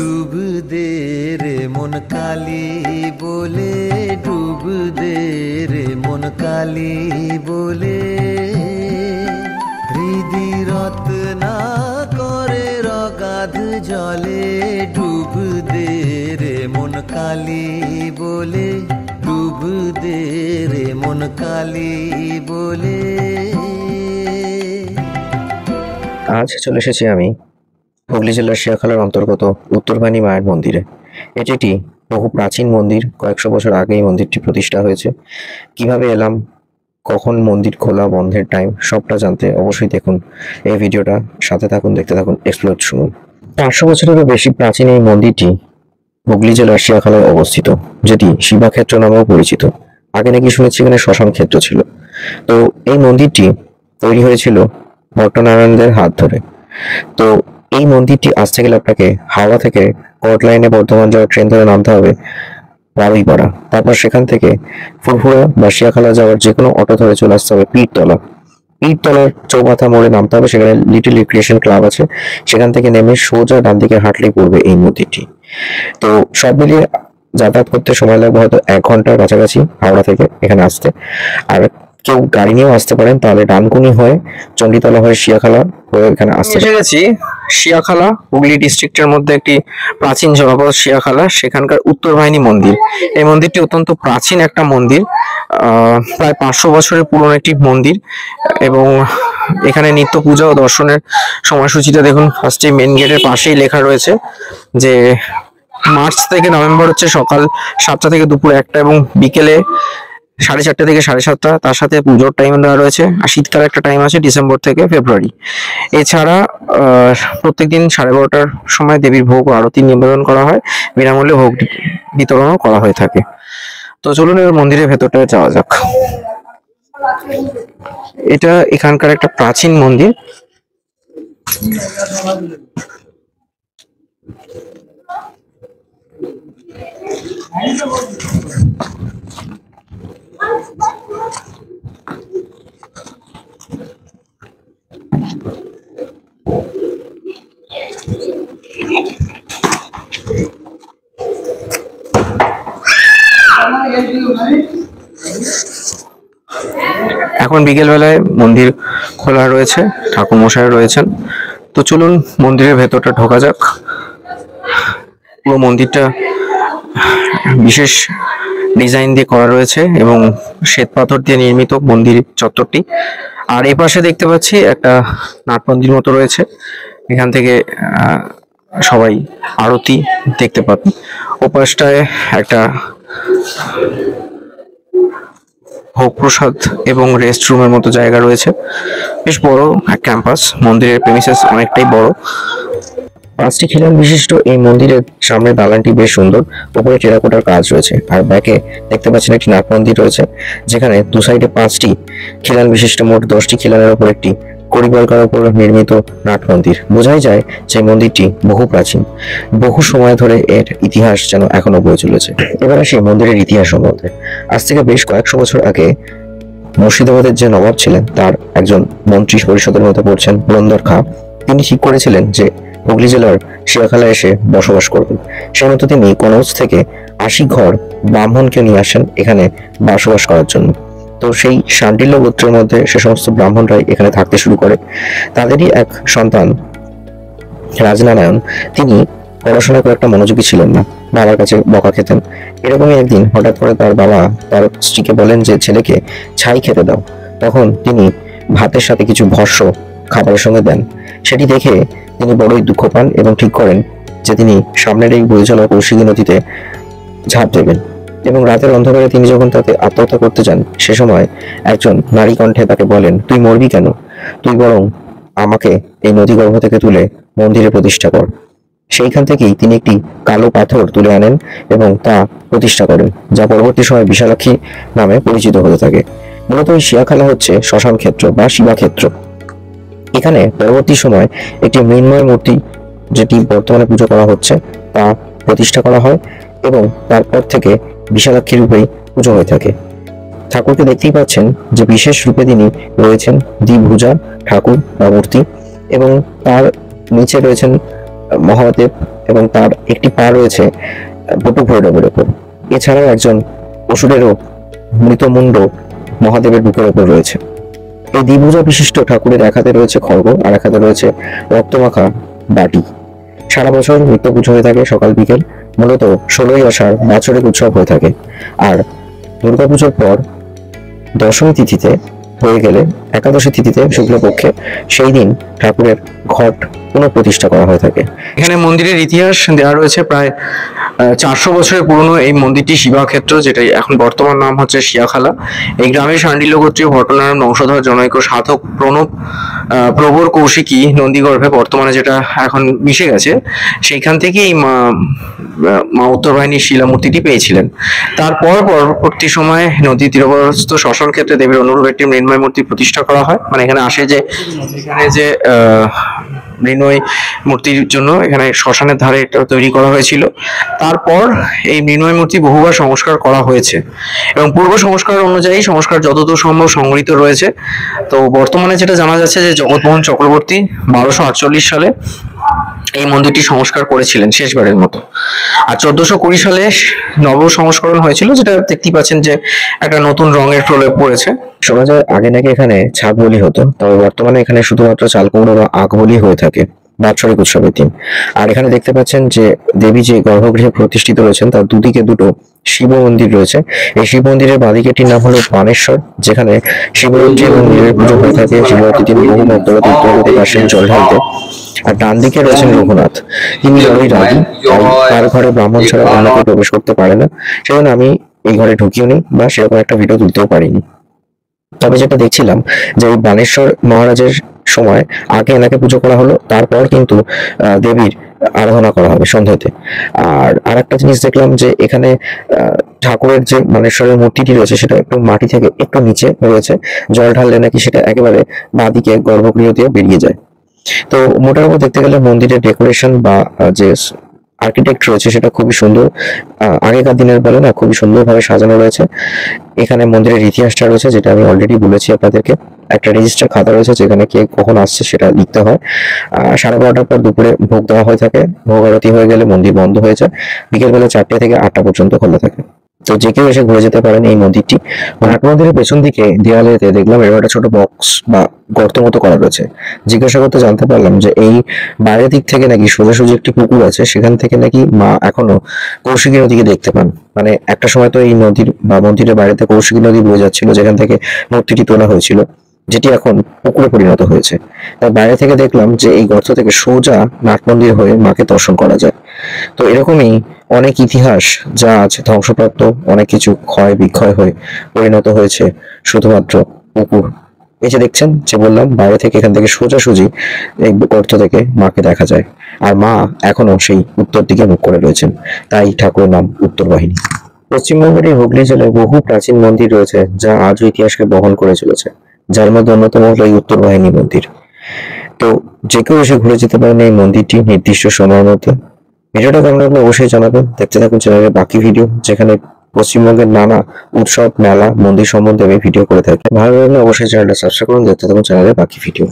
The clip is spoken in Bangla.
ডুব দে রে মন কালী বলে, ডুব দে রে মন কালী বলে, হৃদি রত্না করে রগাধ জলে, ডুব দে রে মন কালী বলে, ডুব দে রে মন কালী বলে। আজ চলে এসেছি আমি হুগলি জেলার শিয়াখালার অন্তর্গত উত্তরবাণী মায়ের মন্দিরে। এটি একটি বহু প্রাচীন মন্দির। কয়েকশো বছর আগে এই মন্দিরটি প্রতিষ্ঠা হয়েছে। কিভাবে এলাম, কখন মন্দির খোলা বন্ধের টাইম, সবটা জানতে অবশ্যই দেখুন এই ভিডিওটা, সাথে থাকুন, দেখতে থাকুন, এক্সপ্লোর শুনুন। 500 বছরেরও বেশি প্রাচীন এই মন্দিরটি হুগলি জেলার শিয়াখালায় অবস্থিত, যেটি শিবাক্ষেত্র নামেও পরিচিত। আগে নাকি শুনেছি এখানে শ্মশান ক্ষেত্র ছিল। তো এই মন্দিরটি তৈরি হয়েছিল ভট্টনারায়ণদের হাত ধরে। তো এই মন্দিরটি আসতে গেলে আপনাকে হাওড়া থেকে কোর্ট লাইনে বর্ধমান যাওয়ার ট্রেন ধরে নামতে হবে বারুইপাড়া। তারপর সেখান থেকে ফুরফুরা বা শিয়াখালা যাওয়ার যে কোনো অটো ধরে চলে আসতে হবে পীরতলা। পীরতলার চৌমাথা মোড়ে নামতে হবে, সেখানে লিটল রিক্রিয়েশন ক্লাব আছে। সেখান থেকে নেমে সোজা ডান দিকে হাঁটলেই পড়বে এই মন্দিরটি। তো সব মিলিয়ে যাতায়াত করতে সময় লাগবে হয়তো 1 ঘন্টার কাছাকাছি হাওড়া থেকে এখানে আসতে। আর কেউ গাড়ি নিয়েও আসতে পারেন, তাহলে ডানকুনি হয়ে চণ্ডীতলা হয়ে শিয়াখালা হয়ে এখানে আসতে। এসে গেছি শিয়াখালা, হুগলি ডিস্ট্রিক্টের মধ্যে একটি প্রাচীন জনপদ শিয়াখালা, সেখানকার উত্তরবাহিনী মন্দির। এই মন্দিরটি অত্যন্ত প্রাচীন একটা মন্দির, প্রায় 500 বছরের পুরনো একটি মন্দির। এবং এখানে নিত্য পূজা ও দর্শনের সময়সূচিটা দেখুন। ফার্স্টে মেন গেটের পাশেই লেখা রয়েছে যে মার্চ থেকে নভেম্বর হচ্ছে সকাল 7টা থেকে দুপুর 1টা এবং বিকেলে 4:30 থেকে 7:30। তার সাথে পুজোর টাইম দেওয়া রয়েছে। আর শীতকালে একটা টাইম আছে ডিসেম্বর থেকে ফেব্রুয়ারি। এছাড়া প্রত্যেকদিন 12:30টার সময় দেবীর ভোগ ও আরতি নিবেদন করা হয়, বিনামূল্যে ভোগ বিতরণও করা হয়ে থাকে। তো চলুন এবার মন্দিরের ভেতরটায় যাওয়া যাক। এটা এখানকার একটা প্রাচীন মন্দির। এখন বিকেল বেলায় মন্দির খোলা রয়েছে, ঠাকুর মশাই রয়েছেন। তো চলুন মন্দিরের ভেতরটা ঢোকা যাক। পুরো মন্দিরটা বিশেষ ডিজাইন দিয়ে করা রয়েছে এবং শ্বেত পাথর দিয়ে নির্মিত মন্দির চত্বরটি। আর এই পাশে দেখতে পাচ্ছি একটা নাট মন্দির মতো রয়েছে, এখান থেকে সবাই আরতি দেখতে পাবেন। ওপাশটায় একটা ভোগ প্রসাদ এবং রেস্ট রুমের মতো জায়গা রয়েছে। বেশ বড় এক ক্যাম্পাস, মন্দিরের প্রেমিসেস অনেকটাই বড়। 5টি খিলান বিশিষ্ট এই মন্দিরের সামনের দালানটি বেশ সুন্দর, উপরে টেরাকোটার কাজ রয়েছে। আর ব্যাকে দেখতে পাচ্ছেন একটি নাট মন্দির রয়েছে, যেখানে দু সাইডে 5টি খিলান বিশিষ্ট মোট 10টি খিলানের উপর একটি কড়িবর্গার উপর নির্মিত নাট মন্দির। বোঝাই যায় যে মন্দিরটি বহু প্রাচীন, বহু সময় ধরে এর ইতিহাস যেন এখনো বয়ে চলেছে। এবার আসি মন্দিরের ইতিহাস সম্বন্ধে। আজ থেকে বেশ কয়েকশো বছর আগে মুর্শিদাবাদের যে নবাব ছিলেন, তার একজন মন্ত্রী পরিষদের মধ্যে পড়ছেন পুরন্দর খাঁ। তিনি ঠিক করেছিলেন যে হুগলি জেলার শিয়াখালায় এসে বসবাস করবেন। সেই মতো তিনি কনৌজ থেকে 80 ঘর ব্রাহ্মণকে নিয়ে আসেন এখানে বসবাস করার জন্য। তো সেই শাণ্ডিল্য গোত্রের মধ্যে সে সমস্ত ব্রাহ্মণরাই এখানে থাকতে শুরু করে। তাদেরই এক সন্তান রাজনারায়ণ, তিনি পড়াশোনা করে একটা মনোযোগী ছিলেন না, বাবার কাছে বকা খেতেন। এরকমই একদিন হঠাৎ করে তার বাবা তার স্ত্রীকে বলেন যে ছেলেকে ছাই খেতে দাও। তখন তিনি ভাতের সাথে কিছু ভস্য খাবারের সঙ্গে দেন। সেটি দেখে তিনি বড়ই দুঃখ পান এবং ঠিক করেন যে তিনি সামনের এই বয়ে চলা কৌশিকী নদীতে ঝাঁপ দেবেন। এবং রাতের অন্ধকারে তিনি যখন তাতে আত্মহত্যা করতে যান, সে সময় একজন নারী কণ্ঠে তাকে বলেন, তুই মরবি কেন, তুই বরং আমাকে এই নদীগর্ভ থেকে তুলে মন্দিরে প্রতিষ্ঠা কর। সেইখান থেকেই তিনি একটি কালো পাথর তুলে আনেন এবং তা প্রতিষ্ঠা করেন, যা পরবর্তী সময় বিশালাক্ষী নামে পরিচিত হতে থাকে। মূলত এই শিয়াখালা হচ্ছে শ্মশান ক্ষেত্র বা শিবাক্ষেত্র। এখানে পরবর্তী সময় একটি মৃন্ময় মূর্তি, যেটি বর্তমানে পুজো করা হচ্ছে, তা প্রতিষ্ঠা করা হয় এবং তারপর থেকে বিশালাক্ষী রূপেই পুজো হয়ে থাকে। ঠাকুরকে দেখতেই পাচ্ছেন যে বিশেষ রূপে তিনি রয়েছেন দ্বিভুজা ঠাকুর বা মূর্তি, এবং তার নিচে রয়েছেন মহাদেব এবং তার একটি পা রয়েছে বটু ভৈরবের উপর। এছাড়াও একজন অসুরেরও মৃতমুণ্ড মহাদেবের বুকের উপর রয়েছে। এই দ্বিভুজা বিশিষ্ট ঠাকুরের এক হাতে রয়েছে খড়গ আর এক হাতে রয়েছে রক্তমাখা বাটি। সারা বছর নিত্য পুজো হয়ে থাকে সকাল বিকেল। মূলত 16ই আষাঢ় বাৎসরিক উৎসব হয়ে থাকে। আর দুর্গাপুজোর পর দশমী তিথিতে হয়ে গেলে একাদশী তিথিতে শুক্লপক্ষে সেই দিন ঠাকুরের ঘট পুনঃপ্রতিষ্ঠা করা হয়ে থাকে। এখানে মন্দিরের ইতিহাস দেওয়া রয়েছে প্রায় 400 বছরের পুরনো এই মন্দিরটি শিবাক্ষেত্র, যেটা এখন বর্তমান নাম হচ্ছে শিয়াখালা। এই গ্রামের শাণ্ডিল্য গোত্রীয় ভট্টনারায়ণ বংশধর জনৈক সাধক প্রবর কৌশিকী নন্দীগর্ভে, বর্তমানে যেটা এখন মিশে গেছে, সেইখান থেকে এই মা উত্তরবাহিনীর শিলামূর্তিটি পেয়েছিলেন। তারপর পরবর্তী সময়ে নদী তীরবর্তী শ্মশান ক্ষেত্রে দেবীর অনুরূপ একটি মৃন্ময় মূর্তি প্রতিষ্ঠা করা হয়। মানে এখানে আসে যে মৃন্ময় মূর্তির জন্য এখানে শ্মশানের ধারে এটা তৈরি করা হয়েছিল। তারপর এই মৃন্ময় মূর্তি বহুবার সংস্কার করা হয়েছে এবং পূর্ব সংস্কার অনুযায়ী সংস্কার যতদূর সম্ভব সংগৃহীত রয়েছে। তো বর্তমানে যেটা জানা যাচ্ছে যে জগৎমোহন চক্রবর্তী 1248 সালে এই মন্দিরটি সংস্কার করেছিলেন শেষবারের মতো। আর 1420 সালে নব সংস্করণ হয়েছিল, যেটা দেখতেই পাচ্ছেন যে একটা নতুন রঙের প্রলেপ পড়েছে। শোনা যায় আগে নাকি এখানে ছাগ বলি হতো, তবে বর্তমানে এখানে শুধুমাত্র চাল কুমড়ো বা আখ বলি হয়ে থাকে বাৎসরিক উৎসবের দিন। আর এখানে দেখতে পাচ্ছেন যে দেবী যে গর্ভগৃহে প্রতিষ্ঠিত রয়েছেন তার দুদিকে দুটো শিব মন্দির রয়েছে। এই শিব মন্দিরের বাঁদিকেটির নাম হলো বানেশ্বর, যেখানে শিবরাত্রি এবং নীলের পুজো হয়ে থাকে। শিবরাত্রির দিন বহু ভক্তরা তীর্থযাত্রী আসেন জল ঢালতে। আর ডান দিকে রয়েছেন রঘুনাথ, তিনি বড়ই রাগী, তার ঘরে ব্রাহ্মণ ছাড়া অন্য কেউ প্রবেশ করতে পারে না। সেজন্য আমি এই ঘরে ঢুকিও নি বা সেরকম একটা ভিডিও তুলতেও পারিনি। তবে যেটা দেখছিলাম যে এই বানেশ্বর মহারাজের সময় আগে এনাকে পুজো করা হলো, তারপর কিন্তু দেবীর আরাধনা করা হবে সন্ধ্যাতে। আর একটা জিনিস দেখলাম যে এখানে ঠাকুরের যে মানেশ্বরের মূর্তিটি রয়েছে সেটা একটু মাটি থেকে একটু নিচে রয়েছে। জল ঢাললে নাকি সেটা একেবারে বাঁদিকে গর্ভগৃহ দিয়ে বেরিয়ে যায়। তো মোটামুটি দেখতে গেলে মন্দিরের ডেকোরেশন বা যে আর্কিটেক্ট রয়েছে সেটা খুবই সুন্দর। আগেকার দিনের বলে না, খুবই সুন্দরভাবে সাজানো রয়েছে। এখানে মন্দিরের ইতিহাসটা রয়েছে, যেটা আমি অলরেডি বলেছি আপনাদেরকে। একটা রেজিস্টার খাতা রয়েছে যেখানে কে কখন আসছে সেটা লিখতে হয়। 12:30টার পর দুপুরে ভোগ দেওয়া হয়ে থাকে। ভোগ আরতি হয়ে গেলে মন্দির বন্ধ হয়ে যায়। বিকেলবেলা 4টে থেকে 8টা পর্যন্ত খোলা থাকে। তো যে কেউ এসে ঘুরে যেতে পারেন এই মন্দিরটি। নাট মন্দিরের পেছন দিকে দেওয়ালেতে দেখলাম এরকম একটা ছোট বক্স বা গর্ত মতো করা রয়েছে। জিজ্ঞাসা করতে জানতে পারলাম যে এই বাইরের দিক থেকে নাকি সোজাসুজি একটি পুকুর আছে, সেখান থেকে নাকি মা এখনো কৌশিকী নদীকে দেখতে পান। মানে একটা সময় তো এই নদীর বা মন্দিরের বাইরেতে কৌশিকী নদী বয়ে যাচ্ছিল, যেখান থেকে মূর্তিটি তোলা হয়েছিল, যেটি এখন পুকুরে পরিণত হয়েছে। তাই বাইরে থেকে দেখলাম যে এই গর্ত থেকে সোজা নাট মন্দির হয়ে মাকে দর্শন করা যায়। তো এরকমই অনেক ইতিহাস যা আছে ধ্বংসপ্রাপ্ত, অনেক কিছু ক্ষয় বিক্ষয় হয়ে পরিণত হয়েছে শুধুমাত্র পুকুর। এই যে দেখছেন, যে বললাম বাইরে থেকে এখান থেকে সোজাসুজি এই গর্ত থেকে মাকে দেখা যায়। আর মা এখনো সেই উত্তর দিকে মুখ করে রয়েছেন, তাই ঠাকুরের নাম উত্তর বাহিনী। পশ্চিমবঙ্গের এই হুগলি জেলায় বহু প্রাচীন মন্দির রয়েছে যা আজও ইতিহাসকে বহন করে চলেছে, যার মধ্যে অন্যতম হলো এই উত্তর বাহিনী মন্দির। তো যে কেউ এসে ঘুরে যেতে পারেন এই মন্দিরটি নির্দিষ্ট সময়ের মধ্যে। ভিডিওটা কেমন লাগলো অবশ্যই জানাবেন। দেখতে থাকুন চ্যানেলের বাকি ভিডিও, যেখানে পশ্চিমবঙ্গের নানা উৎসব, মেলা, মন্দির সম্বন্ধে আমি ভিডিও করে থাকি। ভালো লাগলে অবশ্যই চ্যানেলটা সাবস্ক্রাইব করুন। দেখতে থাকুন চ্যানেলের বাকি ভিডিও।